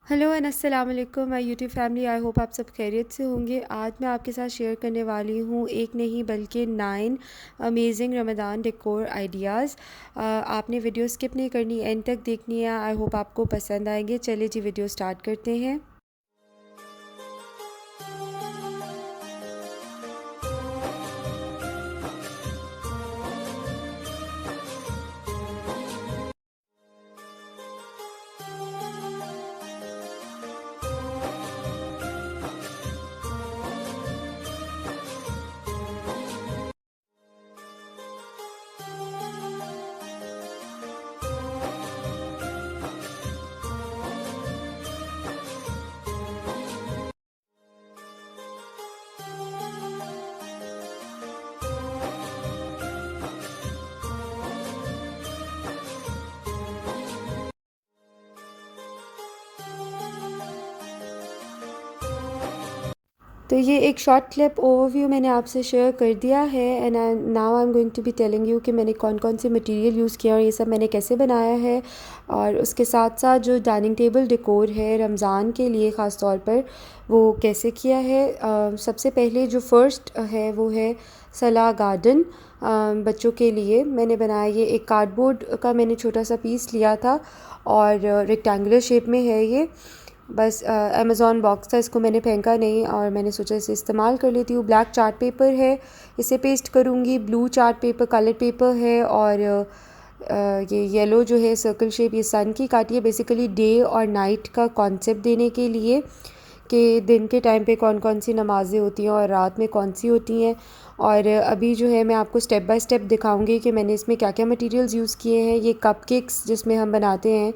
Hello and अस्सलाम वालेकुम my YouTube family. I hope आप सब खैरियत से होंगे। आज मैं आपके साथ शेयर करने वाली हूँ एक नहीं बल्कि 9 अमेजिंग रमज़ान डेकोर आइडियाज़। आपने वीडियो स्किप नहीं करनी, एंड तक देखनी है। आई होप आपको पसंद आएंगे। चलिए जी, वीडियो स्टार्ट करते हैं। तो ये एक शॉर्ट क्लिप ओवरव्यू मैंने आपसे शेयर कर दिया है। And now I am going to be telling you कि मैंने कौन कौन से मटेरियल यूज़ किया और ये सब मैंने कैसे बनाया है। और उसके साथ साथ जो डाइनिंग टेबल डेकोर है रमज़ान के लिए ख़ास तौर पर, वो कैसे किया है। सबसे पहले जो फ़र्स्ट है वो है सलाह गार्डन। बच्चों के लिए मैंने बनाया। ये एक कार्डबोर्ड का मैंने छोटा सा पीस लिया था और रेक्टेंगुलर शेप में है ये। बस अमेज़ॉन बॉक्स था, इसको मैंने फेंका नहीं और मैंने सोचा इसे इस्तेमाल कर लेती हूँ। ब्लैक चार्ट पेपर है, इसे पेस्ट करूँगी। Blue chart paper colour paper है और ये येलो जो है सर्कल शेप, ये सन की काटी है बेसिकली डे और नाइट का कॉन्सेप्ट देने के लिए कि दिन के टाइम पे कौन कौन सी नमाज़ें होती हैं और रात में कौन सी होती हैं। और अभी जो है मैं आपको स्टेप बाय स्टेप दिखाऊंगी कि मैंने इसमें क्या क्या मटेरियल्स यूज़ किए हैं। ये कपकेक्स जिसमें हम बनाते हैं,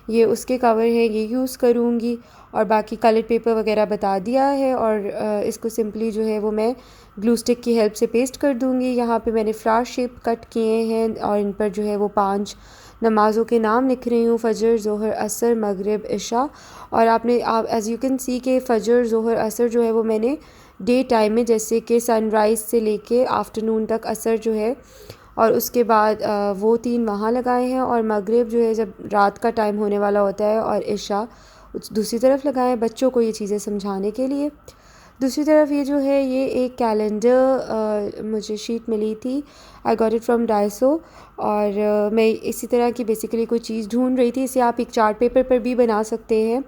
ये उसके कवर है, ये यूज़ करूँगी। और बाकी कलर पेपर वगैरह बता दिया है। और इसको सिंपली जो है वो मैं ग्लू स्टिक की हेल्प से पेस्ट कर दूँगी। यहाँ पे मैंने फ्लावर शेप कट किए हैं और इन पर जो है वो 5 नमाज़ों के नाम लिख रही हूँ: फ़जर, ज़ोहर, असर, मगरिब, इशा। और आप एज़ यू कैन सी के फ़जर, ज़ोहर, असर जो है वो मैंने डे टाइम में, जैसे कि सनराइज़ से लेके आफ्टरनून तक असर जो है, और उसके बाद वो 3 वहाँ लगाए हैं। और मगरिब जो है जब रात का टाइम होने वाला होता है, और इशा दूसरी तरफ लगाए हैं बच्चों को ये चीज़ें समझाने के लिए। दूसरी तरफ ये जो है ये एक कैलेंडर मुझे शीट मिली थी। I got it from Daiso. और मैं इसी तरह की बेसिकली कोई चीज़ ढूंढ रही थी। इसे आप एक चार्ट पेपर पर भी बना सकते हैं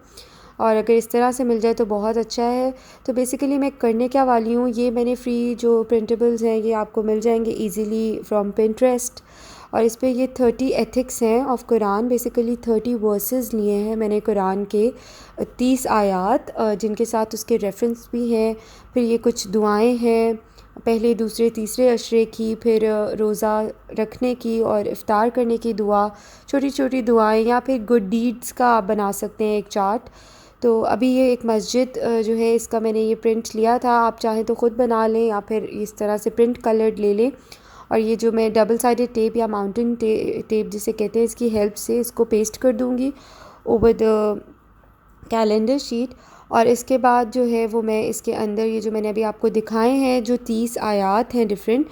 और अगर इस तरह से मिल जाए तो बहुत अच्छा है। तो बेसिकली मैं करने क्या वाली हूँ, ये मैंने फ्री जो प्रिंटेबल्स हैं ये आपको मिल जाएंगे इजीली फ्रॉम पिंटरेस्ट। और इस पे ये 30 एथिक्स हैं ऑफ कुरान। बेसिकली 30 वर्सेस लिए हैं मैंने कुरान के, 30 आयात जिनके साथ उसके रेफरेंस भी हैं। फिर ये कुछ दुआएं हैं, पहले दूसरे तीसरे अशरे की, फिर रोज़ा रखने की और इफ़्तार करने की दुआ, छोटी छोटी दुआएं, या फिर गुड डीड्स का आप बना सकते हैं एक चार्ट। तो अभी ये एक मस्जिद जो है इसका मैंने ये प्रिंट लिया था। आप चाहें तो ख़ुद बना लें या फिर इस तरह से प्रिंट कलर्ड ले लें। और ये जो मैं डबल साइडेड टेप या माउंटेन टेप जिसे कहते हैं, इसकी हेल्प से इसको पेस्ट कर दूँगी ओवर द कैलेंडर शीट। और इसके बाद जो है वो मैं इसके अंदर ये जो मैंने अभी आपको दिखाए हैं जो 30 आयात हैं डिफरेंट,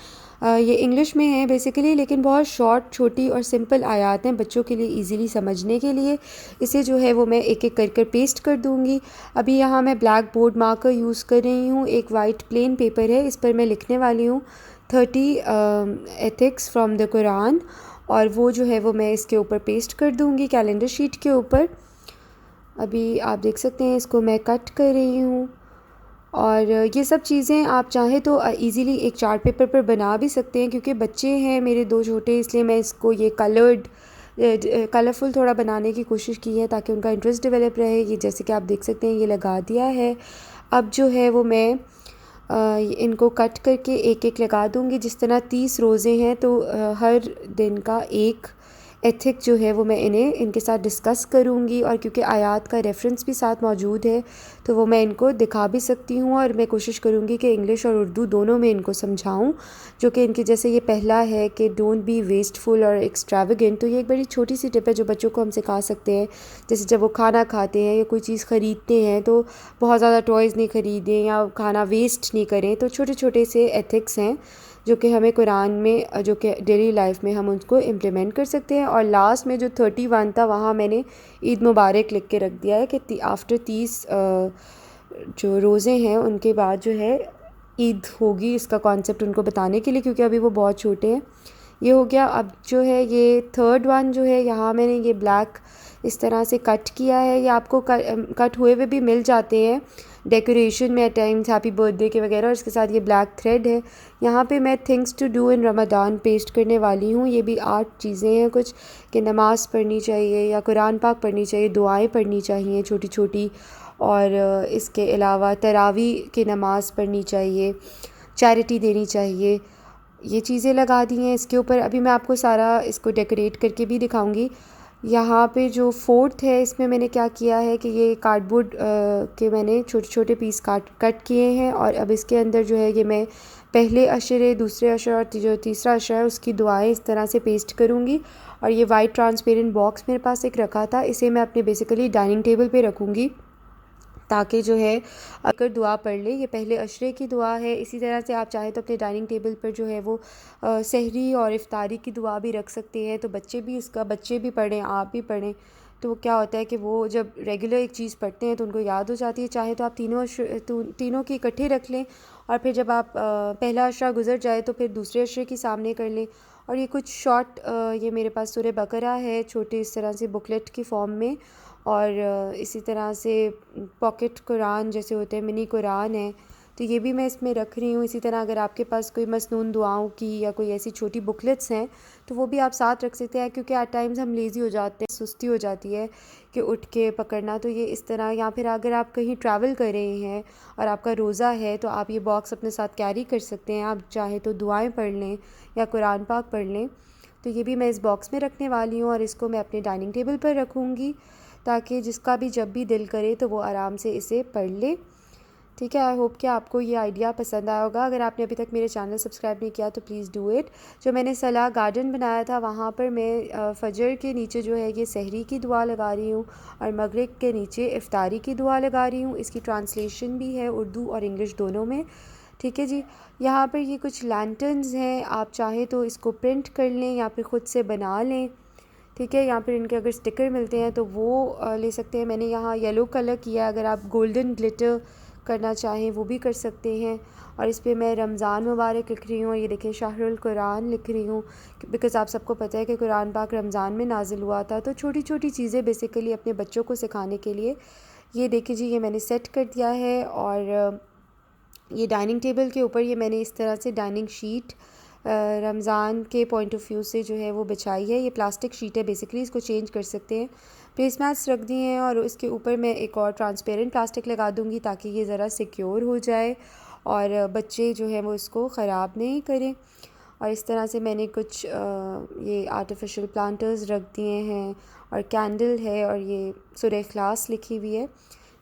ये इंग्लिश में हैं बेसिकली, लेकिन बहुत शॉर्ट, छोटी और सिंपल आयात हैं बच्चों के लिए इजीली समझने के लिए। इसे जो है वो मैं एक एक कर पेस्ट कर दूँगी। अभी यहाँ मैं ब्लैक बोर्ड मार्कर यूज़ कर रही हूँ। एक वाइट प्लेन पेपर है, इस पर मैं लिखने वाली हूँ 30 एथिक्स फ्रॉम द कुरान। और वो जो है वो मैं इसके ऊपर पेस्ट कर दूँगी कैलेंडर शीट के ऊपर। अभी आप देख सकते हैं इसको मैं कट कर रही हूँ। और ये सब चीज़ें आप चाहें तो इजीली एक चार्ट पेपर पर बना भी सकते हैं। क्योंकि बच्चे हैं मेरे 2 छोटे, इसलिए मैं इसको ये कलरफुल थोड़ा बनाने की कोशिश की है ताकि उनका इंटरेस्ट डेवलप रहे। ये जैसे कि आप देख सकते हैं ये लगा दिया है। अब जो है वो मैं इनको कट करके एक एक लगा दूँगी। जिस तरह 30 रोज़े हैं तो हर दिन का एक एथिक जो है वो मैं इनके साथ डिस्कस करूँगी। और क्योंकि आयात का रेफरेंस भी साथ मौजूद है तो वो मैं इनको दिखा भी सकती हूँ। और मैं कोशिश करूँगी कि इंग्लिश और उर्दू दोनों में इनको समझाऊँ। जो कि इनकी, जैसे ये पहला है कि डोंट बी वेस्टफुल और एक्स्ट्रावेगेंट, तो ये एक बड़ी छोटी सी टिप है जो बच्चों को हम सिखा सकते हैं। जैसे जब वो खाना खाते हैं या कोई चीज़ ख़रीदते हैं तो बहुत ज़्यादा टॉयज़ नहीं ख़रीदें या खाना वेस्ट नहीं करें। तो छोटे छोटे से एथिक्स हैं जो कि हमें कुरान में जो कि डेली लाइफ में हम उसको इम्प्लीमेंट कर सकते हैं। और लास्ट में जो 31 था वहाँ मैंने ईद मुबारक लिख के रख दिया है कि आफ्टर 30 जो रोज़े हैं उनके बाद जो है ईद होगी, इसका कॉन्सेप्ट उनको बताने के लिए, क्योंकि अभी वो बहुत छोटे हैं। ये हो गया। अब जो है ये थर्ड वन जो है, यहाँ मैंने ये ब्लैक इस तरह से कट किया है। ये आपको कट हुए हुए भी मिल जाते हैं डेकोरेशन में एट टाइम्स, हैप्पी बर्थडे के वगैरह। और इसके साथ ये ब्लैक थ्रेड है। यहाँ पे मैं things to do in Ramzan paste करने वाली हूँ। ये भी 8 चीज़ें हैं कुछ, कि नमाज़ पढ़नी चाहिए या कुरान पाक पढ़नी चाहिए, दुआएं पढ़नी चाहिए छोटी छोटी, और इसके अलावा तरावी की नमाज़ पढ़नी चाहिए, चैरिटी देनी चाहिए। ये चीज़ें लगा दी हैं इसके ऊपर। अभी मैं आपको सारा इसको डेकोरेट करके भी दिखाऊंगी। यहाँ पे जो फोर्थ है इसमें मैंने क्या किया है कि ये कार्डबोर्ड के मैंने छोटे छोटे पीस कट किए हैं। और अब इसके अंदर जो है ये मैं पहले अशरे, दूसरे अशर और जो तीसरा अशर है उसकी दुआएं इस तरह से पेस्ट करूँगी। और ये वाइट ट्रांसपेरेंट बॉक्स मेरे पास एक रखा था, इसे मैं अपने बेसिकली डाइनिंग टेबल पे रखूँगी, ताकि जो है अगर दुआ पढ़ ले। ये पहले अशरे की दुआ है। इसी तरह से आप चाहें तो अपने डाइनिंग टेबल पर जो है वो सहरी और इफ्तारी की दुआ भी रख सकते हैं, तो बच्चे भी पढ़ें, आप भी पढ़ें। तो क्या होता है कि वो जब रेगुलर एक चीज़ पढ़ते हैं तो उनको याद हो जाती है। चाहे तो आप तीनों की इकट्ठे रख लें, और फिर जब आप पहला अशरा गुजर जाए तो फिर दूसरे अशरे के सामने कर लें। और ये कुछ शॉर्ट ये मेरे पास सूरह बकरा है छोटे इस तरह से बुकलेट की फॉर्म में, और इसी तरह से पॉकेट कुरान जैसे होते हैं, मिनी कुरान है, तो ये भी मैं इसमें रख रही हूँ। इसी तरह अगर आपके पास कोई मसनून दुआओं की या कोई ऐसी छोटी बुकलेट्स हैं तो वो भी आप साथ रख सकते हैं, क्योंकि एट टाइम्स हम लेज़ी हो जाते हैं, सुस्ती हो जाती है कि उठ के पकड़ना। तो ये इस तरह, या फिर अगर आप कहीं ट्रैवल कर रहे हैं और आपका रोज़ा है तो आप ये बॉक्स अपने साथ कैरी कर सकते हैं। आप चाहे तो दुआएं पढ़ लें या कुरान पाक पढ़ लें। तो ये भी मैं इस बॉक्स में रखने वाली हूँ, और इसको मैं अपने डाइनिंग टेबल पर रखूँगी, ताकि जिसका भी जब भी दिल करे तो वो आराम से इसे पढ़ ले। ठीक है। आई होप कि आपको ये आइडिया पसंद आया होगा। अगर आपने अभी तक मेरे चैनल सब्सक्राइब नहीं किया तो प्लीज़ डू इट। जो मैंने सलाह गार्डन बनाया था वहाँ पर मैं फजर के नीचे जो है ये सहरी की दुआ लगा रही हूँ, और मगरिब के नीचे इफ्तारी की दुआ लगा रही हूँ। इसकी ट्रांसलेशन भी है उर्दू और इंग्लिश दोनों में। ठीक है जी। यहाँ पर ये कुछ लैंटर्न्स हैं, आप चाहें तो इसको प्रिंट कर लें या फिर ख़ुद से बना लें। ठीक है। यहाँ पर इनके अगर स्टिकर मिलते हैं तो वो ले सकते हैं। मैंने यहाँ येलो कलर किया है, अगर आप गोल्डन ग्लिटर करना चाहें वो भी कर सकते हैं। और इस पे मैं रमज़ान मुबारक लिख रही हूँ, और ये देखें शाहरुल कुरान लिख रही हूँ, बिकॉज़ आप सबको पता है कि कुरान पाक रमज़ान में नाजिल हुआ था। तो छोटी छोटी चीज़ें बेसिकली अपने बच्चों को सिखाने के लिए। ये देखिए जी, ये मैंने सेट कर दिया है। और ये डाइनिंग टेबल के ऊपर ये मैंने इस तरह से डाइनिंग शीट रमज़ान के पॉइंट ऑफ व्यू से जो है वो बिछाई है। ये प्लास्टिक शीट है बेसिकली, इसको चेंज कर सकते हैं। प्लेस मैट्स रख दिए हैं, और इसके ऊपर मैं एक और ट्रांसपेरेंट प्लास्टिक लगा दूँगी ताकि ये ज़रा सिक्योर हो जाए और बच्चे जो हैं वो इसको ख़राब नहीं करें। और इस तरह से मैंने कुछ ये आर्टिफिशियल प्लांटर्स रख दिए हैं, और कैंडल है, और ये सूरह इखलास लिखी हुई है।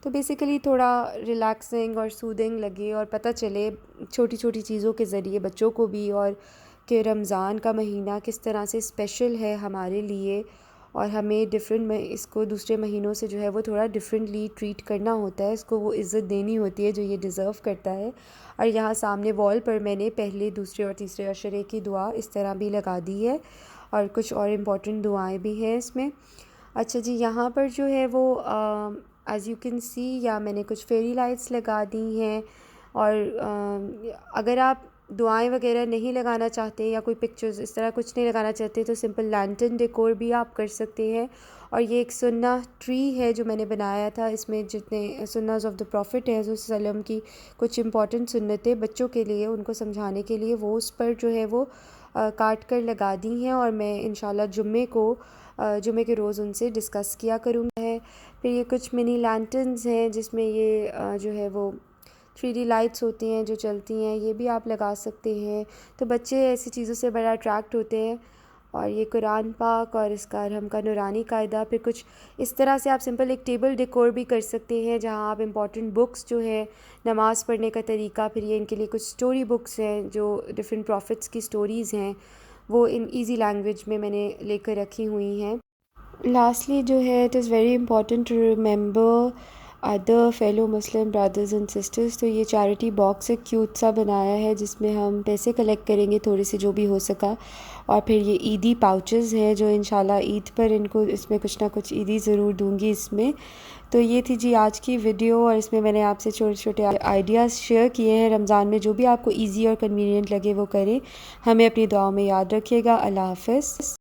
तो बेसिकली थोड़ा रिलैक्सिंग और सूदिंग लगे, और पता चले छोटी छोटी चीज़ों के ज़रिए बच्चों को भी, और कि रमज़ान का महीना किस तरह से स्पेशल है हमारे लिए, और हमें इसको दूसरे महीनों से जो है वो थोड़ा डिफरेंटली ट्रीट करना होता है, इसको वो इज़्ज़त देनी होती है जो ये डिज़र्व करता है। और यहाँ सामने वॉल पर मैंने पहले, दूसरे और तीसरे अशरे की दुआ इस तरह भी लगा दी है, और कुछ और इम्पॉर्टेंट दुआएं भी हैं इसमें। अच्छा जी, यहाँ पर जो है वो एज़ यू कैन सी, या मैंने कुछ फेरी लाइट्स लगा दी हैं। और अगर आप दुआएं वगैरह नहीं लगाना चाहते या कोई पिक्चर्स इस तरह कुछ नहीं लगाना चाहते तो सिंपल लैंटर्न डेकोर भी आप कर सकते हैं। और ये एक सुन्ना ट्री है जो मैंने बनाया था, इसमें जितने सुन्नास ऑफ द प्रॉफिट है वसल्लम की कुछ इंपॉर्टेंट सुन्नतें बच्चों के लिए, उनको समझाने के लिए, वो उस पर जो है वो काट कर लगा दी हैं। और मैं इंशाल्लाह जुम्मे के रोज़ उनसे डिस्कस किया करूँगा है। फिर ये कुछ मिनी लैंटर्न्स हैं जिसमें ये जो है वो 3D लाइट्स होती हैं जो चलती हैं, ये भी आप लगा सकते हैं। तो बच्चे ऐसी चीज़ों से बड़ा अट्रैक्ट होते हैं। और ये कुरान पाक और इसका अरहम का नूरानी कायदा। फिर कुछ इस तरह से आप सिंपल एक टेबल डेकोर भी कर सकते हैं जहाँ आप इम्पॉर्टेंट बुक्स जो है, नमाज़ पढ़ने का तरीका, फिर ये इनके लिए कुछ स्टोरी बुक्स हैं जो डिफरेंट प्रॉफिट्स की स्टोरीज़ हैं, वो इन ईज़ी लैंग्वेज में मैंने लेकर रखी हुई हैं। लास्टली जो है, it is very important to remember other fellow Muslim brothers and sisters. तो ये चैरिटी बॉक्स एक क्यूट सा बनाया है जिसमें हम पैसे कलेक्ट करेंगे थोड़े से जो भी हो सका। और फिर ये ईदी पाउचेस हैं जो इंशाल्लाह ईद पर इनको इसमें कुछ ना कुछ ईदी ज़रूर दूंगी इसमें। तो ये थी जी आज की वीडियो, और इसमें मैंने आपसे छोटे छोटे आइडियाज़ शेयर किए हैं। रमज़ान में जो भी आपको ईजी और कन्वीनियंट लगे वो करें। हमें अपनी दुआओं में याद रखिएगा। अल्लाह हाफ़िज़।